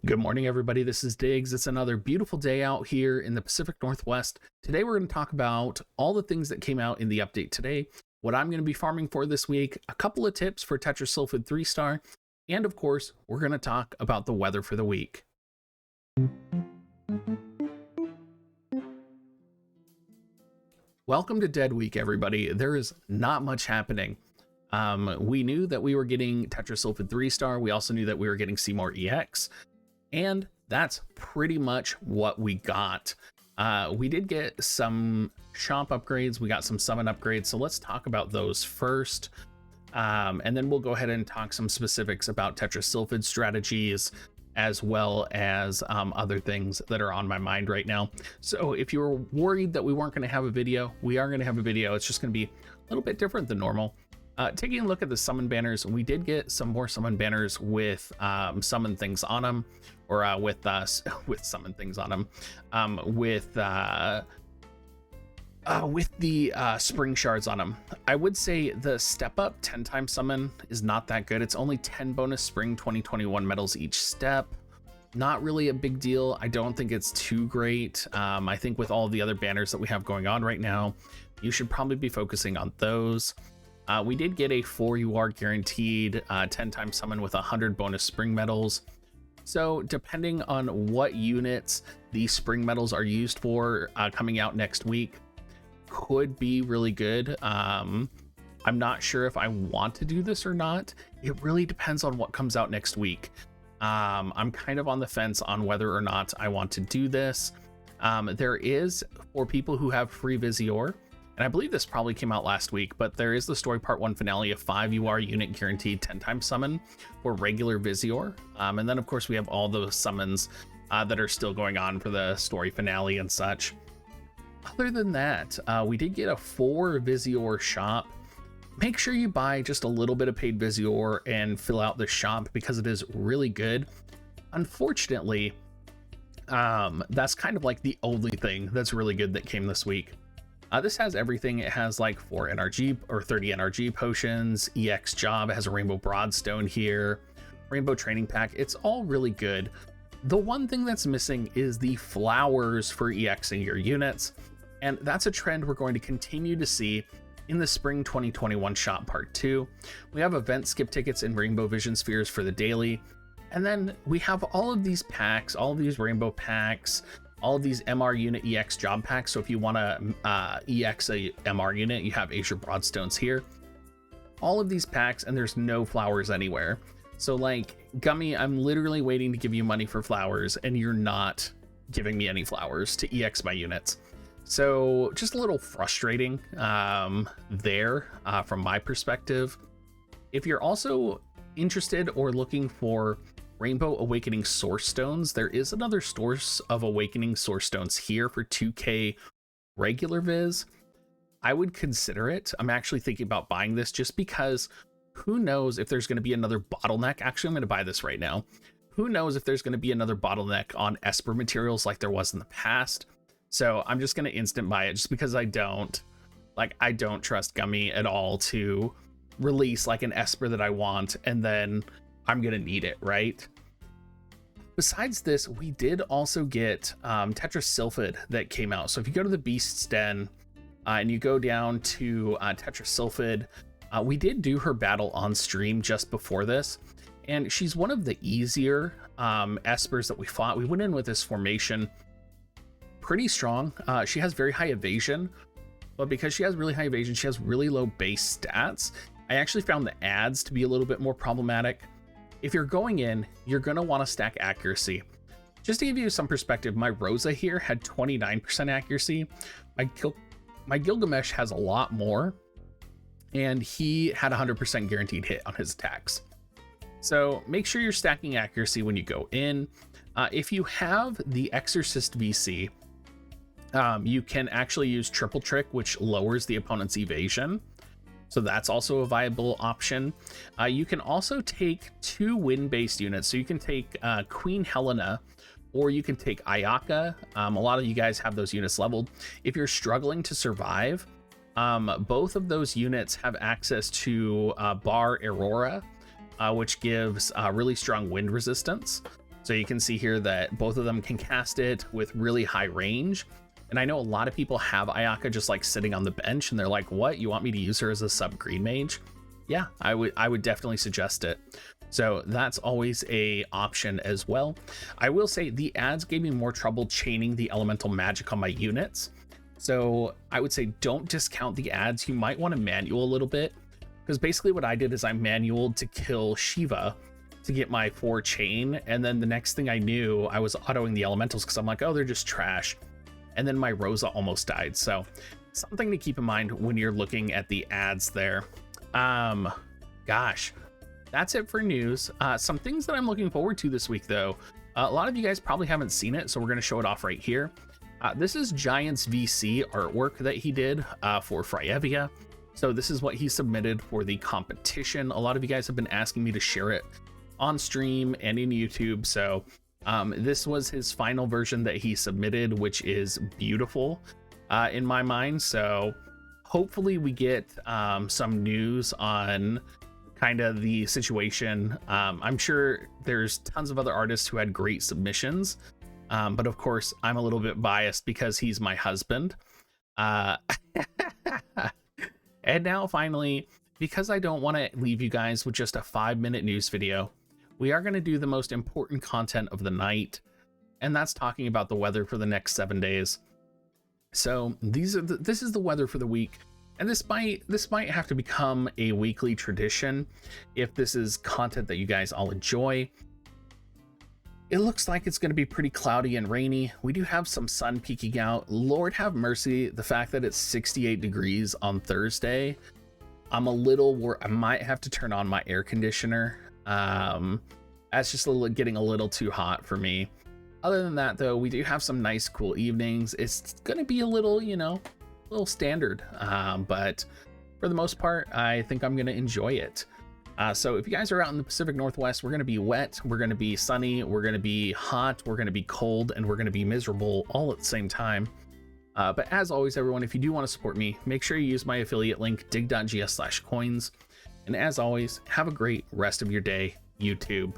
Good morning, everybody. This is Diggs. It's another beautiful day out here in the Pacific Northwest. Today, we're going to talk about all the things that came out in the update today, what I'm going to be farming for this week, a couple of tips for Tetrasilfid 3-star, and of course, we're going to talk about the weather for the week. Welcome to Dead Week, everybody. There is not much happening. We knew that we were getting Tetrasilfid 3-star. We also knew that we were getting Seymour EX. And that's pretty much what we got. We did get some shop upgrades. We got some summon upgrades. So let's talk about those first. And then we'll go ahead and talk some specifics about Tetrasilfid strategies, as well as other things that are on my mind right now. So if you were worried that we weren't going to have a video, we are going to have a video. It's just going to be a little bit different than normal. Taking a look at the summon banners, we did get some more summon banners with summon things on them, or with summon things on them, with the spring shards on them. I would say the step up 10 times summon is not that good. It's only 10 bonus spring 2021 medals each step. Not really a big deal. I don't think it's too great. I think with all the other banners that we have going on right now, you should probably be focusing on those. We did get a 4 UR guaranteed 10 times summon with 100 bonus spring medals. So depending on what units the spring medals are used for coming out next week, could be really good. I'm not sure if I want to do this or not. It really depends on what comes out next week. I'm kind of on the fence on whether or not I want to do this. There is, for people who have free Visior, and I believe this probably came out last week, but there is the story part 1 finale, a 5 UR unit guaranteed 10 times summon for regular Visior. And then of course we have all those summons that are still going on for the story finale and such. Other than that, we did get a 4 Visior shop. Make sure you buy just a little bit of paid Visior and fill out the shop because it is really good. Unfortunately, that's kind of like the only thing that's really good that came this week. This has everything. It has like 4 NRG or 30 NRG potions, EX job. It has a Rainbow Broadstone here, Rainbow Training Pack. It's all really good. The one thing that's missing is the flowers for EXing your units. And that's a trend we're going to continue to see in the Spring 2021 Shop Part 2. We have event skip tickets and Rainbow Vision Spheres for the daily. And then we have all of these packs, all of these Rainbow packs, all of these MR unit EX job packs. So if you want to EX a MR unit, you have Azure Broadstones here. All of these packs, and there's no flowers anywhere. So like, Gummy, I'm literally waiting to give you money for flowers, and you're not giving me any flowers to EX my units. So just a little frustrating there from my perspective. If you're also interested or looking for Rainbow Awakening Source Stones, there is another source of Awakening Source Stones here for 2k regular Viz. I would consider it. I'm actually thinking about buying this just because who knows if there's going to be another bottleneck. Actually, I'm going to buy this right now. Who knows if there's going to be another bottleneck on Esper materials like there was in the past. So I'm just going to instant buy it just because I don't trust Gummy at all to release like an Esper that I want and then I'm going to need it, right? Besides this, we did also get Tetrasilfid that came out. So if you go to the Beast's Den and you go down to Tetrasilfid, we did do her battle on stream just before this. And she's one of the easier Espers that we fought. We went in with this formation pretty strong. She has very high evasion, but because she has really high evasion, she has really low base stats. I actually found the ads to be a little bit more problematic. If you're going in, you're going to want to stack accuracy. Just to give you some perspective, my Rosa here had 29% accuracy. My Gilgamesh has a lot more, and he had 100% guaranteed hit on his attacks. So make sure you're stacking accuracy when you go in. If you have the Exorcist VC, you can actually use Triple Trick, which lowers the opponent's evasion. So that's also a viable option. You can also take 2 wind-based units. So you can take Queen Helena, or you can take Ayaka. A lot of you guys have those units leveled. If you're struggling to survive, both of those units have access to Bar Aurora, which gives really strong wind resistance. So you can see here that both of them can cast it with really high range. And I know a lot of people have Ayaka just like sitting on the bench and they're like, what, you want me to use her as a sub green mage? Yeah, I would definitely suggest it. So that's always a option as well. I will say the ads gave me more trouble chaining the elemental magic on my units. So I would say don't discount the ads. You might want to manual a little bit, because basically what I did is I manualed to kill Shiva to get my 4 chain. And then the next thing I knew, I was autoing the elementals because I'm like, oh, they're just trash. And then my Rosa almost died. So something to keep in mind when you're looking at the ads there. Gosh, that's it for news. Some things that I'm looking forward to this week, though. A lot of you guys probably haven't seen it, so we're going to show it off right here. This is Giants VC artwork that he did for Fryevia. So this is what he submitted for the competition. A lot of you guys have been asking me to share it on stream and in YouTube. So this was his final version that he submitted, which is beautiful in my mind. So hopefully we get some news on kind of the situation. I'm sure there's tons of other artists who had great submissions, but of course I'm a little bit biased because he's my husband. And now finally, because I don't want to leave you guys with just a 5-minute news video, we are going to do the most important content of the night, and that's talking about the weather for the next 7 days. So this is the weather for the week. And this might have to become a weekly tradition if this is content that you guys all enjoy. It looks like it's going to be pretty cloudy and rainy. We do have some sun peeking out. Lord have mercy, the fact that it's 68 degrees on Thursday. I might have to turn on my air conditioner. That's just getting a little too hot for me. Other than that, though, we do have some nice cool evenings. It's going to be a little, little standard, but for the most part I think I'm gonna enjoy it. So if you guys are out in the Pacific Northwest, we're gonna be wet, we're gonna be sunny, we're gonna be hot, we're gonna be cold, and we're gonna be miserable all at the same time. But as always, everyone, if you do want to support me, make sure you use my affiliate link dig.gs/coins. And as always, have a great rest of your day, YouTube.